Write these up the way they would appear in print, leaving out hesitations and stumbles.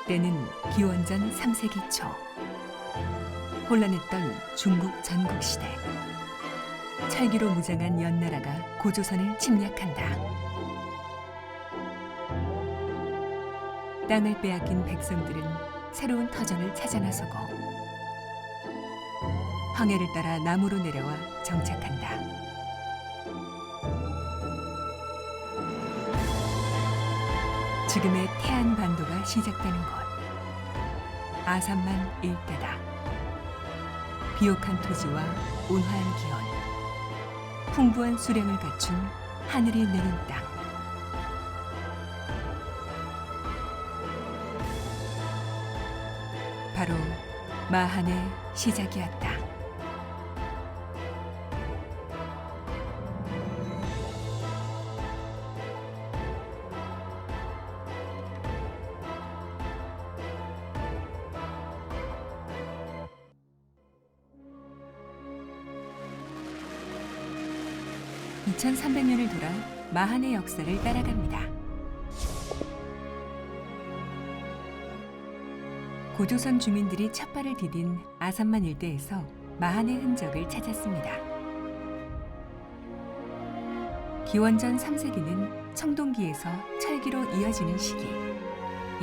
때는 기원전 3세기 초. 혼란했던 중국 전국시대. 철기로 무장한 연나라가 고조선을 침략한다. 땅을 빼앗긴 백성들은 새로운 터전을 찾아 나서고 황해를 따라 남으로 내려와 정착한다. 지금의 태안반도가 시작되는 곳. 아산만 일대다. 비옥한 토지와 온화한 기온, 풍부한 수량을 갖춘 하늘이 내린 땅. 바로 마한의 시작이었다. (2300년을) 돌아 마한의 역사를 따라갑니다. 고조선 주민들이 첫발을 디딘 아산만 일대에서 마한의 흔적을 찾았습니다. 기원전 3세기는 청동기에서 철기로 이어지는 시기.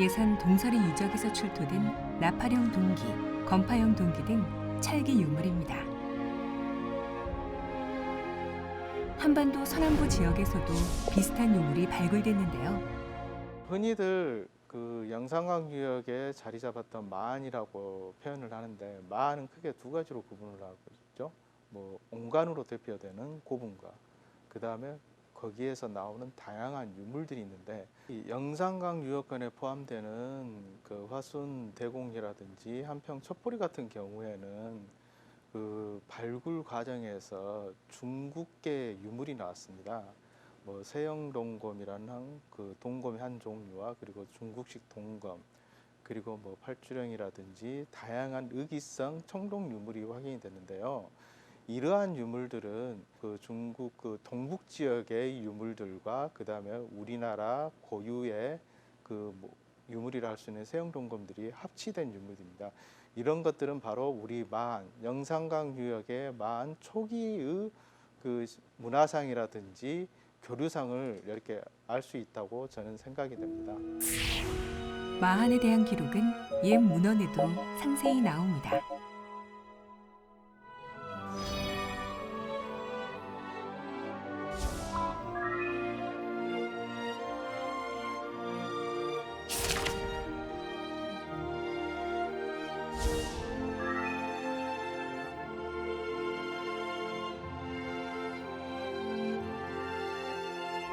예산 동서리 유적에서 출토된 나팔형 동기, 건파형 동기 등 철기 유물입니다. 한반도 서남부 지역에서도 비슷한 유물이 발굴됐는데요. 흔히들 그 영산강 유역에 자리 잡았던 마한이라고 표현을 하는데, 마한은 크게 두 가지로 구분을 하고 있죠. 뭐 온간으로 대표되는 고분과 그 다음에 거기에서 나오는 다양한 유물들이 있는데, 이 영산강 유역권에 포함되는 그 화순 대공이라든지 한평 첩보리 같은 경우에는 그 발굴 과정에서 중국계 유물이 나왔습니다. 뭐 세영동검이라는 그 동검의 한 종류와, 그리고 중국식 동검, 그리고 뭐 팔주령이라든지 다양한 의기성 청동 유물이 확인이 됐는데요. 이러한 유물들은 그 중국 그 동북 지역의 유물들과 그 다음에 우리나라 고유의 그 뭐 유물이라 할 수 있는 세영동검들이 합치된 유물들입니다. 이런 것들은 바로 우리 마한, 영산강 유역의 마한 초기의 그 문화상이라든지 교류상을 이렇게 알 수 있다고 저는 생각이 됩니다. 마한에 대한 기록은 옛 문헌에도 상세히 나옵니다.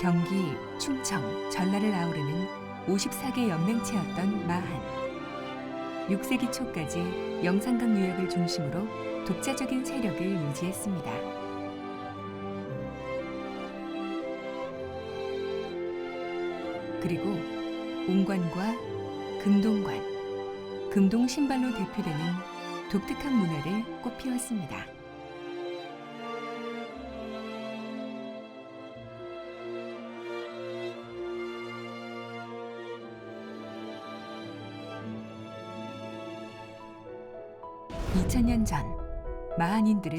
경기, 충청, 전라를 아우르는 54개 연맹체였던 마한. 6세기 초까지 영산강 유역을 중심으로 독자적인 세력을 유지했습니다. 그리고 웅관과 금동관, 금동 신발로 대표되는 독특한 문화를 꽃피웠습니다. (2000년) 전 마한인들은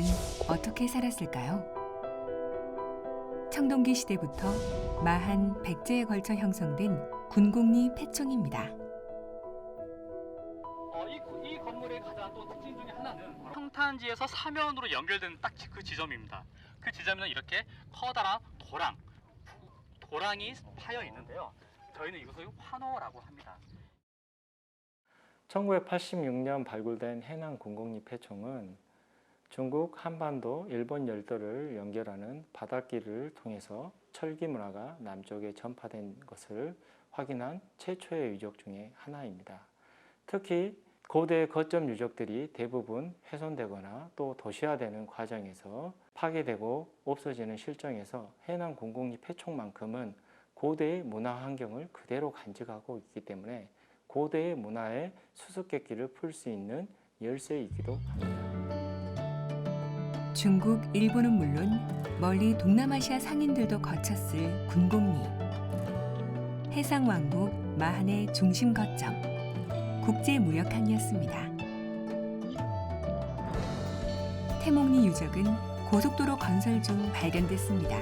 어떻게 살았을까요? 청동기 시대부터 마한 백제에 걸쳐 형성된 군곡리 폐총입니다. 이 건물의 가장 또 특징 중에 하나는 평탄지에서 사면으로 연결되는 딱 그 지점입니다. 그 지점에는 이렇게 커다란 도랑이 파여 있는데요. 저희는 이것을 환호라고 합니다. 1986년 발굴된 해남 군곡리 폐총은 중국 한반도 일본 열도를 연결하는 바닷길을 통해서 철기 문화가 남쪽에 전파된 것을 확인한 최초의 유적 중에 하나입니다. 특히 고대 거점 유적들이 대부분 훼손되거나 또 도시화되는 과정에서 파괴되고 없어지는 실정에서 해남 군곡리 폐총만큼은 고대의 문화 환경을 그대로 간직하고 있기 때문에 고대의 문화의 수수께끼를 풀 수 있는 열쇠이기도 합니다. 중국, 일본은 물론 멀리 동남아시아 상인들도 거쳤을 군곡리. 해상왕국 마한의 중심 거점. 국제무역항이었습니다. 태몽리 유적은 고속도로 건설 중 발견됐습니다.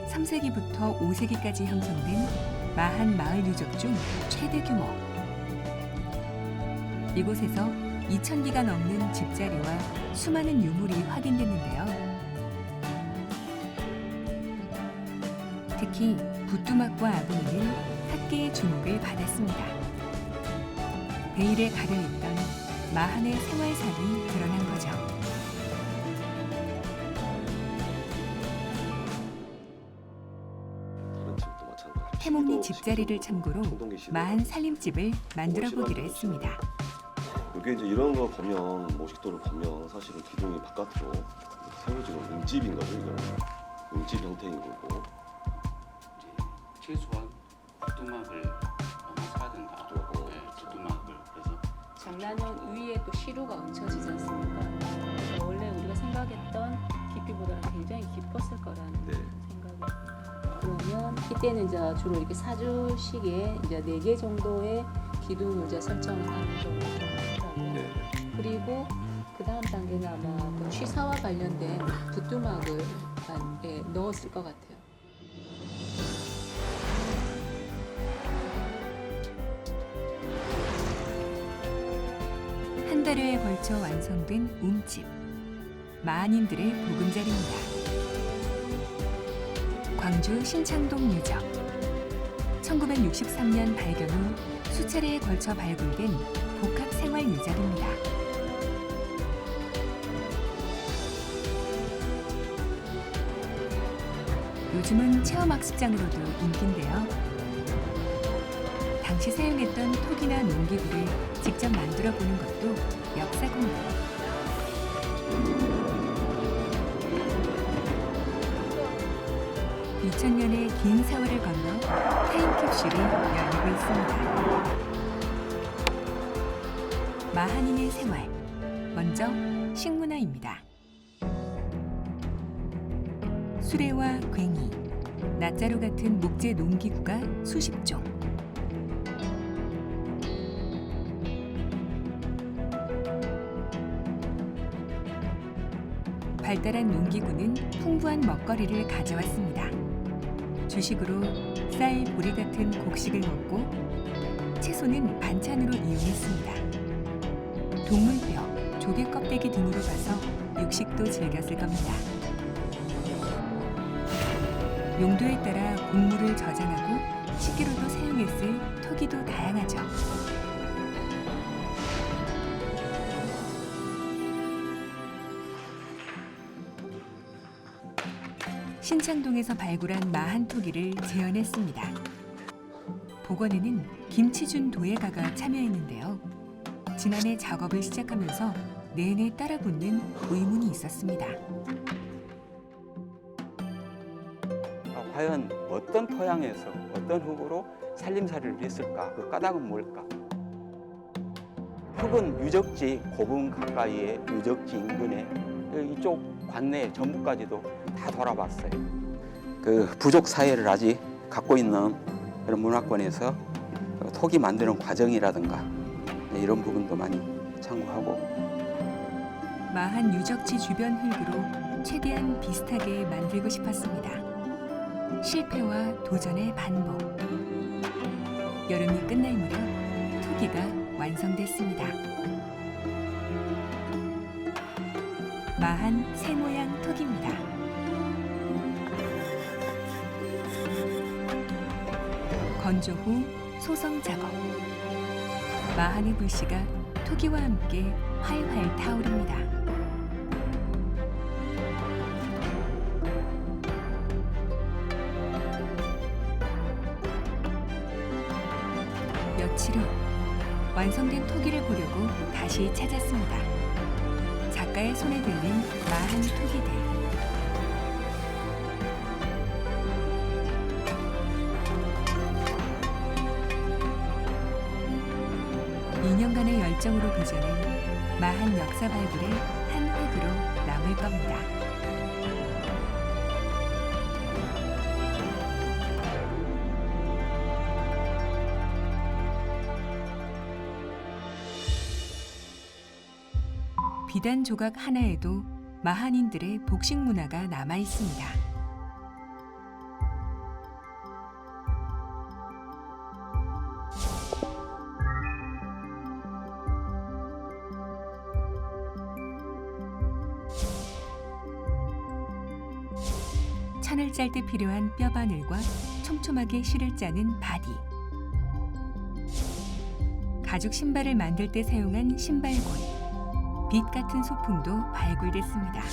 3세기부터 5세기까지 형성된 마한 마을 유적 중 최대 규모. 이곳에서 2,000기가 넘는 집자리와 수많은 유물이 확인됐는데요. 특히 부뚜막과 아궁이는 학계의 주목을 받았습니다. 베일에 가려있던 마한의 생활상이 드러난 거죠. 태몽리 집자리를 참고로 마한 살림집을 만들어 보기로 했습니다. 이게 이제 이런 거 보면 모식도를 보면 사실은 기둥이 바깥으로 세워지는 응집인 거죠. 이거는 응집 형태인 거고. 최소한 부뚜막을 사든가 부뚜막을 그래서 장난형 위에 또 시루가 얹혀지지 않습니까? 그래서 원래 우리가 생각했던 깊이보다는 굉장히 깊었을 거라는 생각입니다. 그러면 이때는 이제 주로 이렇게 사주식에 이제 4개 정도의 기둥을 이제 설정을 하는 걸로 하더라고요. 그리고 그 다음 단계는 아마 그 취사와 관련된 부뚜막을 넣었을 것 같아요. 한 달여에 걸쳐 완성된 움집. 마한인들의 보금자리입니다. 광주 신창동 유적. 1963년 발견 후 수차례에 걸쳐 발굴된 복합생활 유적입니다. 요즘은 체험학습장으로도 인기인데요. 당시 사용했던 톡이나 농기구를 직접 만들어 보는 것도 역사 공부. 2000년의 긴 세월을 건너 타임캡슐이 열리고 있습니다. 마한인의 생활. 먼저 식문화입니다. 수레와 괭이, 낫자루 같은 목재 농기구가 수십 종. 발달한 농기구는 풍부한 먹거리를 가져왔습니다. 주식으로 쌀, 보리 같은 곡식을 먹고 채소는 반찬으로 이용했습니다. 동물뼈, 조개 껍데기 등으로 봐서 육식도 즐겼을 겁니다. 용도에 따라 곡물을 저장하고 식기로도 사용했을 토기도 다양하죠. 신창동에서 발굴한 마한 토기를 재현했습니다. 복원에는 김치준 도예가가 참여했는데요. 지난해 작업을 시작하면서 내내 따라붙는 의문이 있었습니다. 과연 어떤 토양에서 어떤 흙으로 살림살이를 했을까? 그 까닭은 뭘까? 흙은 유적지 고분 가까이의 유적지 인근에 이쪽 관내 전부까지도 다 돌아봤어요. 그 부족 사회를 아직 갖고 있는 그런 문화권에서 토기 만드는 과정이라든가 이런 부분도 많이 참고하고. 마한 유적지 주변 흙으로 최대한 비슷하게 만들고 싶었습니다. 실패와 도전의 반복. 여름이 끝날 무렵 토기가 완성됐습니다. 마한 새 모양 토기입니다. 건조 후 소성 작업. 마한의 불씨가 토기와 함께 활활 타오릅니다. 며칠 후 완성된 토기를 보려고 다시 찾았습니다. 작가의 손에 들린 마한 토기들. (2년간의) 열정으로 도전한 마한 역사 발굴의 한 획으로 남을 겁니다. 비단 조각 하나에도 마한인들의 복식 문화가 남아 있습니다. 천을 짤 때 필요한 뼈바늘과 촘촘하게 실을 짜는 바디, 가죽 신발을 만들 때 사용한 신발골, 빛 같은 소품도 발굴됐습니다.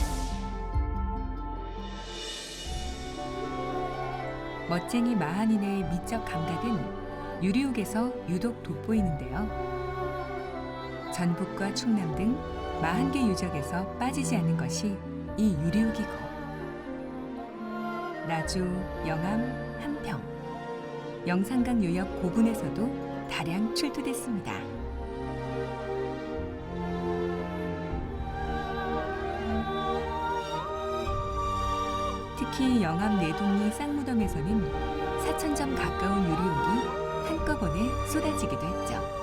멋쟁이 마한인의 미적 감각은 유리옥에서 유독 돋보이는데요. 전북과 충남 등 40개 유적에서 빠지지 않는 것이 이 유리옥이고, 나주, 영암, 한평, 영산강 유역 고분에서도 다량 출토됐습니다. 특히 영암 내동리 쌍무덤에서는 4,000점 가까운 유리옥이 한꺼번에 쏟아지기도 했죠.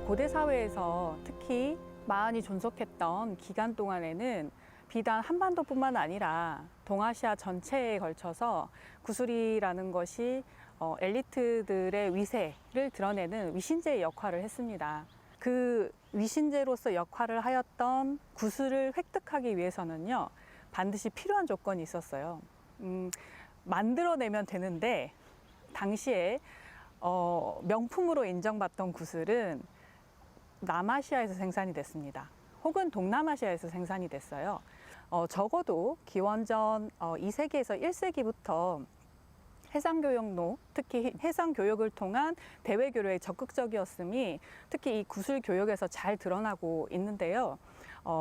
고대 사회에서 특히 마한이 존속했던 기간 동안에는 비단 한반도뿐만 아니라 동아시아 전체에 걸쳐서 구슬이라는 것이 엘리트들의 위세를 드러내는 위신제의 역할을 했습니다. 그 위신제로서 역할을 하였던 구슬을 획득하기 위해서는요, 반드시 필요한 조건이 있었어요. 만들어내면 되는데 당시에 명품으로 인정받던 구슬은 남아시아에서 생산이 됐습니다. 혹은 동남아시아에서 생산이 됐어요. 적어도 기원전 2세기에서 1세기부터 해상교역로, 특히 해상교역을 통한 대외교류에 적극적이었음이 특히 이 구슬교역에서 잘 드러나고 있는데요.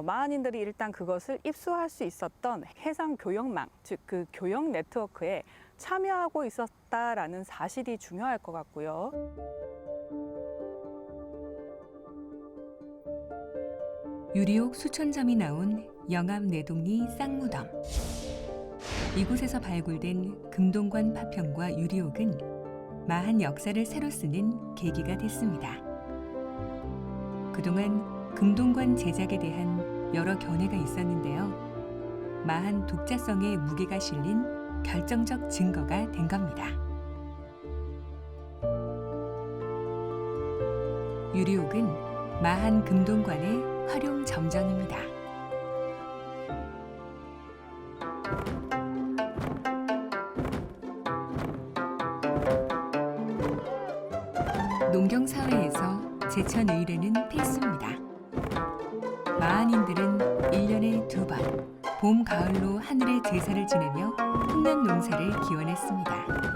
마한인들이 일단 그것을 입수할 수 있었던 해상교역망, 즉 그 교역 네트워크에 참여하고 있었다라는 사실이 중요할 것 같고요. 유리옥 수천 점이 나온 영암 내동리 쌍무덤. 이곳에서 발굴된 금동관 파편과 유리옥은 마한 역사를 새로 쓰는 계기가 됐습니다. 그동안 금동관 제작에 대한 여러 견해가 있었는데요. 마한 독자성의 무게가 실린 결정적 증거가 된 겁니다. 유리옥은 마한 금동관의 활용 점정입니다. 농경사회에서 제천 의례는 필수입니다. 마한인들은 1년에 2번, 봄, 가을로 하늘에 제사를 지내며 풍년 농사를 기원했습니다.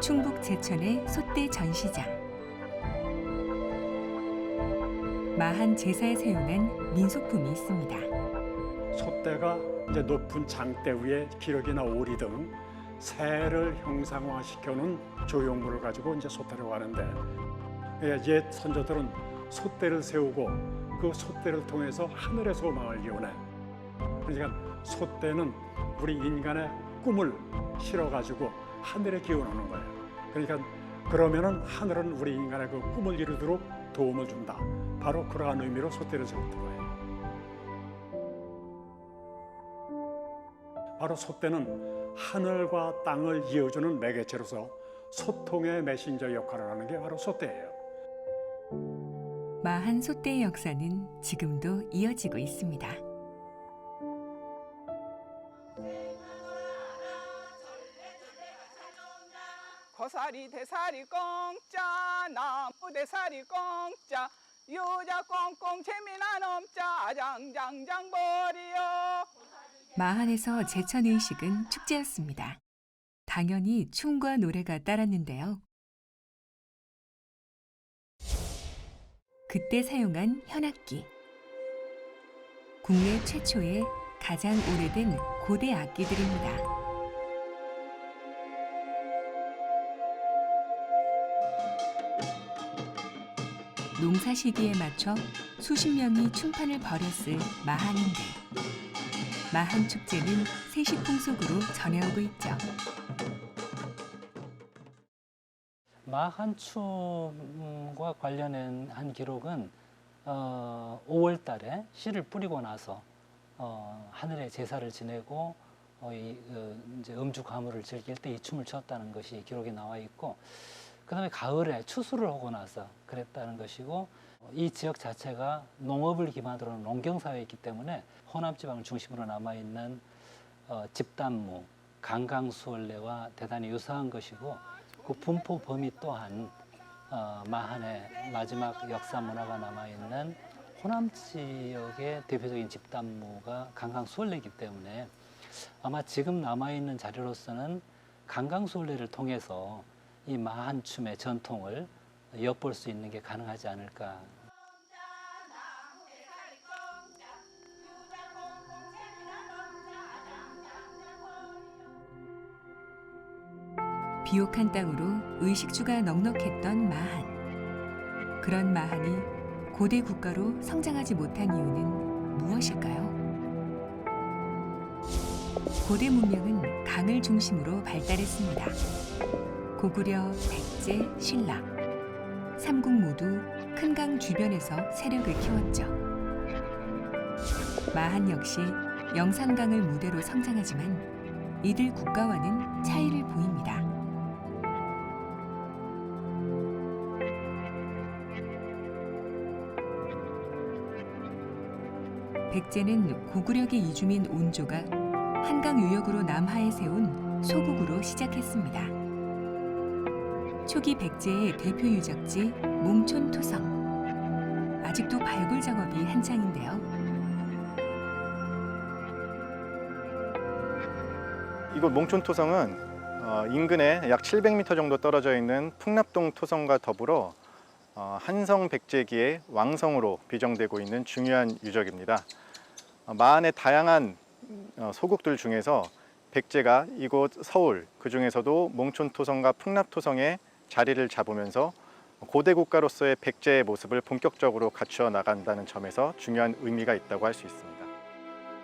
충북 제천의 솥대 전시장. 마한 제사에 사용한 민속품이 있습니다. 솥대가 이제 높은 장대 위에 기러기나 오리 등 새를 형상화시켜놓은 조형물을 가지고 이제 솥대라고 하는데, 옛 선조들은 솥대를 세우고 그 솥대를 통해서 하늘의 소망을 기원해. 그러니까 솥대는 우리 인간의 꿈을 실어가지고 하늘에 기원하는 거예요. 그러니까 그러면은 하늘은 우리 인간의 그 꿈을 이루도록 도움을 준다. 바로 그러한 의미로 솥대를 세웠던 거예요. 바로 솥대는 하늘과 땅을 이어주는 매개체로서 소통의 메신저 역할을 하는 게 바로 솥대예요. 마한 솥대의 역사는 지금도 이어지고 있습니다. 고사리 대사리 꽁짜 나무 대사리 꽁짜 유자 꽁꽁 재미난 엄짜 아장장장 버리요. 마한에서 제천 의식은 축제였습니다. 당연히 춤과 노래가 따랐는데요. 그때 사용한 현악기. 국내 최초의 가장 오래된 고대 악기들입니다. 농사 시기에 맞춰 수십 명이 충판을 벌였을 마한인데 마한 축제는 세시풍속으로 전해오고 있죠. 마한춤과 관련한 한 기록은 5월 달에 씨를 뿌리고 나서 하늘에 제사를 지내고 이제 음주 가물을 즐길 때 이 춤을 췄다는 것이 기록에 나와 있고, 그다음에 가을에 추수를 하고 나서 그랬다는 것이고, 이 지역 자체가 농업을 기반으로 하는 농경 사회이기 때문에 호남 지방을 중심으로 남아 있는 집단무, 강강수월래와 대단히 유사한 것이고, 그 분포 범위 또한 마한의 마지막 역사 문화가 남아 있는 호남 지역의 대표적인 집단무가 강강수월래이기 때문에 아마 지금 남아 있는 자료로서는 강강수월래를 통해서 이 마한춤의 전통을 엿볼 수 있는 게 가능하지 않을까. 비옥한 땅으로 의식주가 넉넉했던 마한. 그런 마한이 고대 국가로 성장하지 못한 이유는 무엇일까요? 고대 문명은 강을 중심으로 발달했습니다. 고구려, 백제, 신라, 삼국 모두 큰 강 주변에서 세력을 키웠죠. 마한 역시 영산강을 무대로 성장하지만 이들 국가와는 차이를 보입니다. 백제는 고구려계 이주민 온조가 한강 유역으로 남하에 세운 소국으로 시작했습니다. 초기 백제의 대표 유적지 몽촌토성. 아직도 발굴 작업이 한창인데요. 이곳 몽촌토성은 인근에 약 700m 정도 떨어져 있는 풍납동 토성과 더불어 한성 백제기의 왕성으로 비정되고 있는 중요한 유적입니다. 마한의 다양한 소국들 중에서 백제가 이곳 서울, 그 중에서도 몽촌토성과 풍납토성에 자리를 잡으면서 고대 국가로서의 백제의 모습을 본격적으로 갖추어 나간다는 점에서 중요한 의미가 있다고 할 수 있습니다.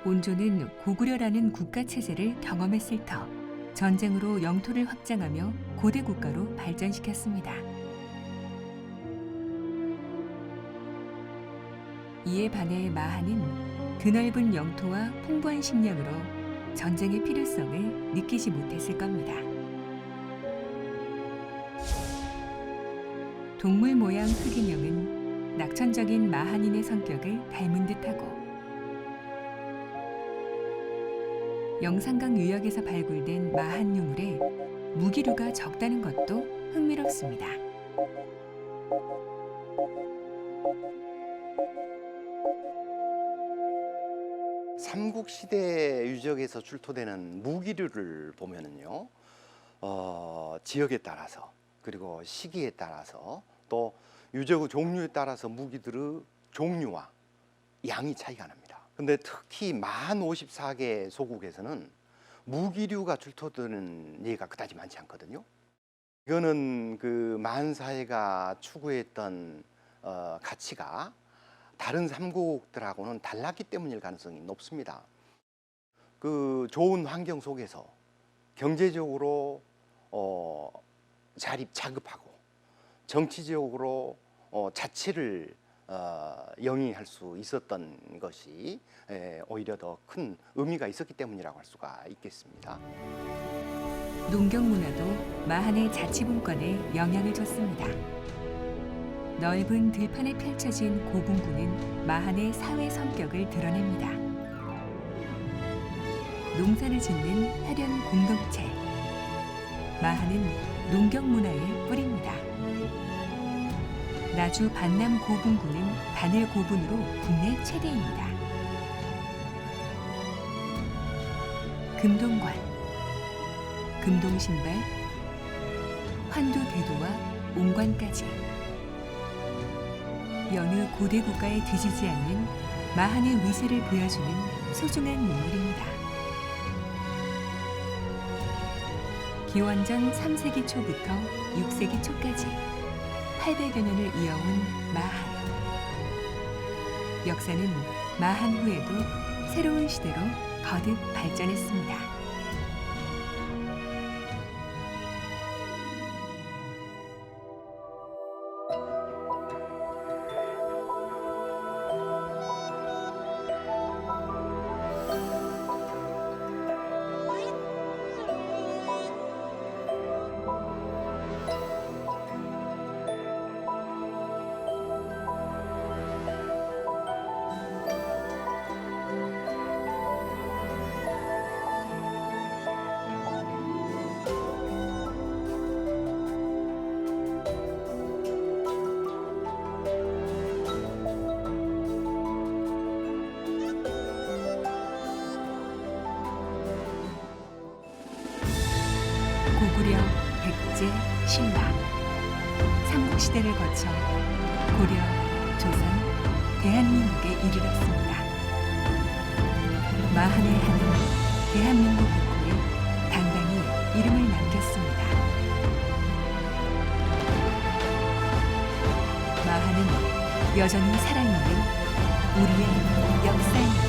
온조는 고구려라는 국가 체제를 경험했을 터 전쟁으로 영토를 확장하며 고대 국가로 발전시켰습니다. 이에 반해 마한은 드넓은 영토와 풍부한 식량으로 전쟁의 필요성을 느끼지 못했을 겁니다. 동물 모양 흑인형은 낙천적인 마한인의 성격을 닮은 듯하고 영산강 유역에서 발굴된 마한 유물에 무기류가 적다는 것도 흥미롭습니다. 삼국시대 유적에서 출토되는 무기류를 보면은요, 지역에 따라서 그리고 시기에 따라서 또 유적 종류에 따라서 무기들의 종류와 양이 차이가 납니다. 근데 특히 마한 54개 소국에서는 무기류가 출토되는 예가 그다지 많지 않거든요. 이거는 그 마한 사회가 추구했던 가치가 다른 삼국들하고는 달랐기 때문일 가능성이 높습니다. 그 좋은 환경 속에서 경제적으로 자립하고 정치적으로 자치를 영위할 수 있었던 것이 오히려 더 큰 의미가 있었기 때문이라고 할 수가 있겠습니다. 농경 문화도 마한의 자치분권에 영향을 줬습니다. 넓은 들판에 펼쳐진 고분구는 마한의 사회 성격을 드러냅니다. 농사를 짓는 화려한 공동체. 마한은 농경 문화의 뿌리입니다. 나주 반남 고분구는 바늘 고분으로 국내 최대입니다. 금동관, 금동신발, 환도대도와 옹관까지 여느 고대 국가에 뒤지지 않는 마한의 위세를 보여주는 소중한 문물입니다. 기원전 3세기 초부터 6세기 초까지 800여 년을 이어온 마한. 역사는 마한 후에도 새로운 시대로 거듭 발전했습니다. 고구려, 백제, 신라, 삼국시대를 거쳐 고려, 조선, 대한민국에 이르렀습니다. 마한의 한은 대한민국 국호에 당당히 이름을 남겼습니다. 마한은 여전히 살아있는 우리의 역사입니다.